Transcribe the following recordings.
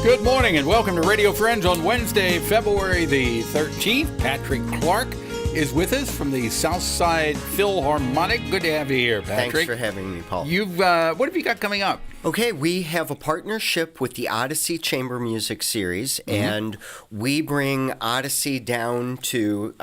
Good morning and welcome to Radio Friends on Wednesday, February the 13th. Patrick Clark is with us from the Southside Philharmonic. Good to have you here, Patrick. Thanks for having me, Paul. What have you got coming up? Okay, we have a partnership with the Odyssey Chamber Music Series, and we bring Odyssey down to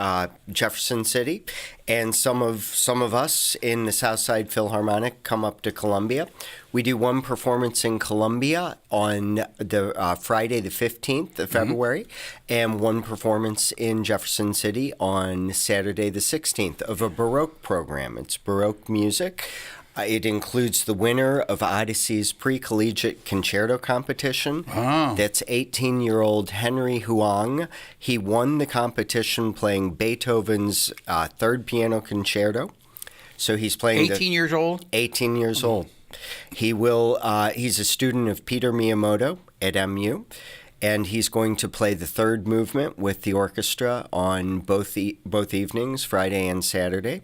Jefferson City, and some of us in the Southside Philharmonic come up to Columbia. We do one performance in Columbia on the Friday the 15th of February, and one performance in Jefferson City on Saturday the 16th of a Baroque program. It's Baroque music. It includes the winner of Odyssey's pre-collegiate concerto competition. Oh. That's 18-year-old Henry Huang. He won the competition playing Beethoven's third piano concerto. So he's playing 18 years old? 18 years old. He's a student of Peter Miyamoto at MU, and he's going to play the third movement with the orchestra on both evenings, Friday and Saturday.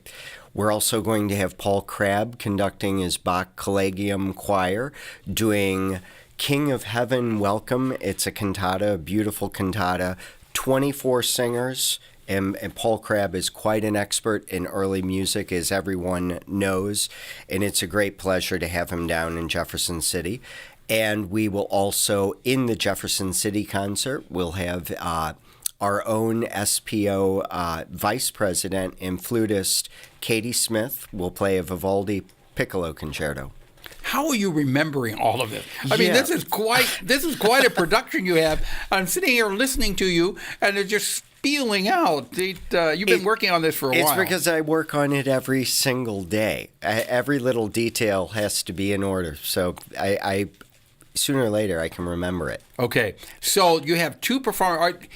We're also going to have Paul Crabb conducting his Bach Collegium Choir, doing King of Heaven Welcome. It's a cantata, a beautiful cantata, 24 singers. And Paul Crabb is quite an expert in early music, as everyone knows, and it's a great pleasure to have him down in Jefferson City. And we will also, in the Jefferson City concert, we'll have our own SPO vice president and flutist, Katie Smith, will play a Vivaldi piccolo concerto. How are you remembering all of this? I mean, this is quite a production you have. I'm sitting here listening to you, and it's just spieling out. You've been working on this for a while. It's because I work on it every single day. Every little detail has to be in order. So I sooner or later, I can remember it. Okay. So you have two performances.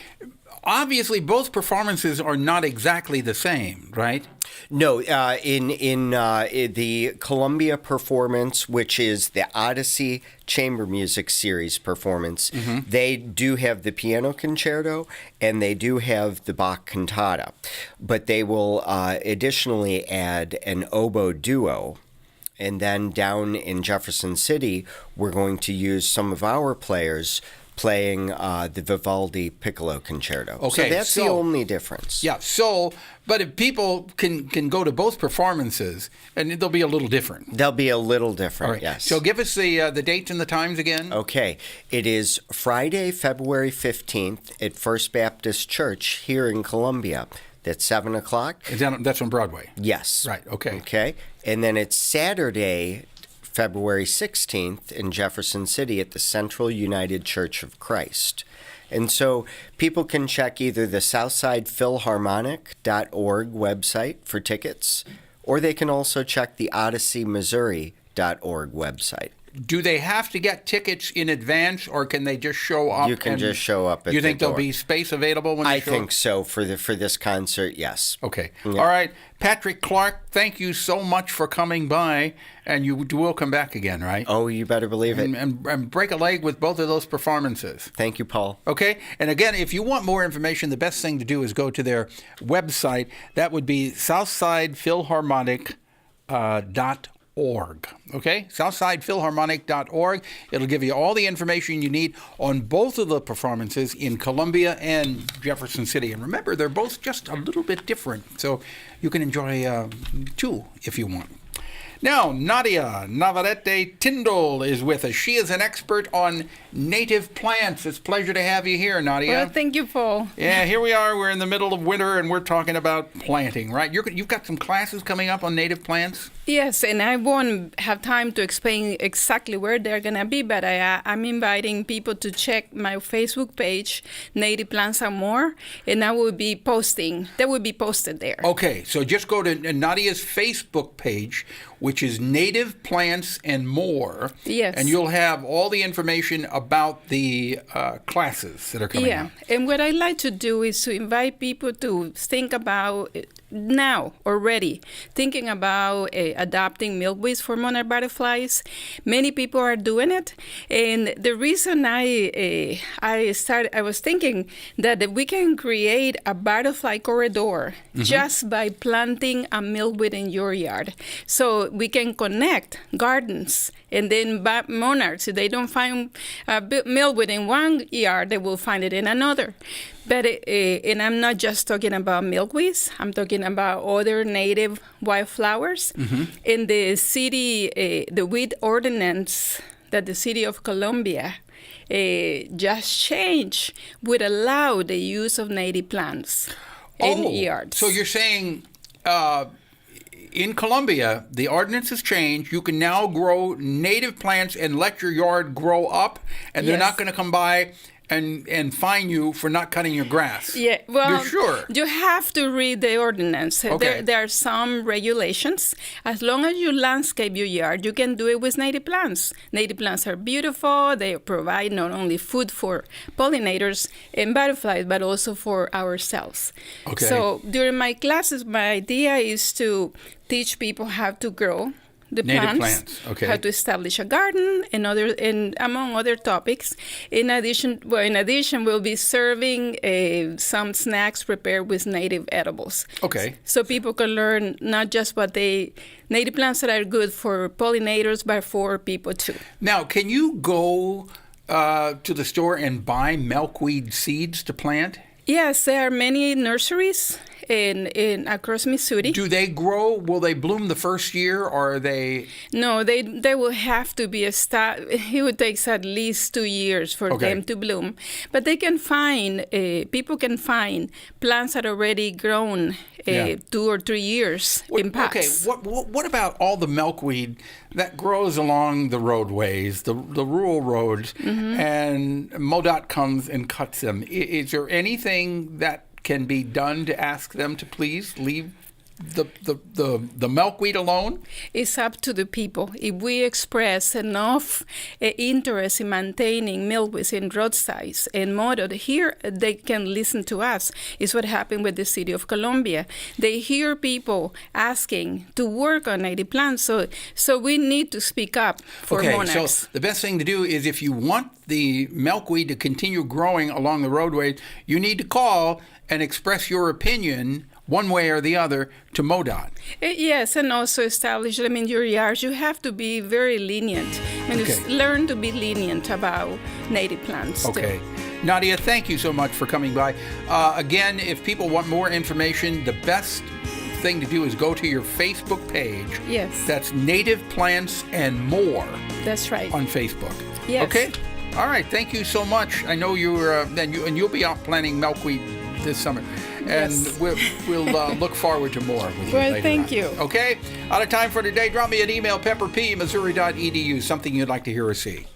Obviously, both performances are not exactly the same, right? No, in the Columbia performance, which is the Odyssey Chamber Music Series performance, they do have the piano concerto and they do have the Bach cantata, but they will additionally add an oboe duo. And then down in Jefferson City, we're going to use some of our players playing the Vivaldi piccolo concerto. Okay, so that's the only difference. Yeah. But if people can go to both performances, and they'll be a little different. They'll be a little different. All right. Yes. So give us the dates and the times again. Okay. It is Friday, February 15th at First Baptist Church here in Columbia. That's 7 o'clock. That's on Broadway. Yes. Right. Okay. Okay. And then it's Saturday, February 16th in Jefferson City at the Central United Church of Christ. And so people can check either the SouthsidePhilharmonic.org website for tickets, or they can also check the OdysseyMissouri.org website. Do they have to get tickets in advance, or can they just show up? You can just show up at the door. You think there'll be space available when you show up? I think so. For this concert, yes. Okay. Yeah. All right. Patrick Clark, thank you so much for coming by, and you will come back again, right? Oh, you better believe it. And break a leg with both of those performances. Thank you, Paul. Okay. And again, if you want more information, the best thing to do is go to their website. That would be SouthsidePhilharmonic.org. Okay, SouthsidePhilharmonic.org. It'll give you all the information you need on both of the performances in Columbia and Jefferson City. And remember, they're both just a little bit different, so you can enjoy two if you want. Now, Nadia Navarrete-Tindall is with us. She is an expert on native plants. It's a pleasure to have you here, Nadia. Well, thank you, Paul. Yeah, here we are. We're in the middle of winter, and we're talking about planting, right? You've got some classes coming up on native plants? Yes, and I won't have time to explain exactly where they're going to be, but I'm inviting people to check my Facebook page, Native Plants and More, and they will be posted there. Okay, so just go to Nadia's Facebook page, which is Native Plants and More. Yes. And you'll have all the information about the classes that are coming up. Yeah, and what I like to do is to invite people to think about now already thinking about adopting milkweeds for monarch butterflies. Many people are doing it, and the reason I was thinking that we can create a butterfly corridor just by planting a milkweed in your yard, so we can connect gardens. And then monarchs, if they don't find milkweed in one yard, they will find it in another. But and I'm not just talking about milkweeds. I'm talking about other native wildflowers. In the city, the weed ordinance that the city of Columbia just changed would allow the use of native plants in yards. So you're saying in Columbia, the ordinance has changed. You can now grow native plants and let your yard grow up, and they're not going to come by and fine you for not cutting your grass. Yeah, well, you're sure? You have to read the ordinance. Okay. There are some regulations. As long as you landscape your yard, you can do it with native plants. Native plants are beautiful. They provide not only food for pollinators and butterflies, but also for ourselves. Okay. So during my classes, my idea is to teach people how to grow the native plants, okay. how to establish a garden, and among other topics. In addition, we'll be serving some snacks prepared with native edibles. Okay. So people can learn not just native plants that are good for pollinators, but for people too. Now, can you go to the store and buy milkweed seeds to plant? Yes, there are many nurseries in across Missouri. Do they grow? Will they bloom the first year, or are they? No, they will have to be it would take at least 2 years for them to bloom. But they can find people can find plants that are already grown 2 or 3 years in pots. Okay, what about all the milkweed that grows along the roadways, the rural roads, and MoDOT comes and cuts them? Is there anything that can be done to ask them to please leave the milkweed alone? It's up to the people. If we express enough interest in maintaining milkweeds in roadsides and MoDOT, here they can listen to us. It's what happened with the city of Columbia. They hear people asking to work on native plants, so we need to speak up for monarchs. So the best thing to do is, if you want the milkweed to continue growing along the roadway, you need to call and express your opinion one way or the other to MoDOT. Yes, and also establish them in your yards. You have to be very lenient and learn to be lenient about native plants. Okay. Too. Nadia, thank you so much for coming by. Again, if people want more information, the best thing to do is go to your Facebook page. Yes. That's Native Plants and More. That's right. On Facebook. Yes. Okay. All right. Thank you so much. I know you'll be out planting milkweed this summer. And we'll look forward to more with you later thank on. you. Okay? Out of time for today. Drop me an email, pepperp@missouri.edu, something you'd like to hear or see.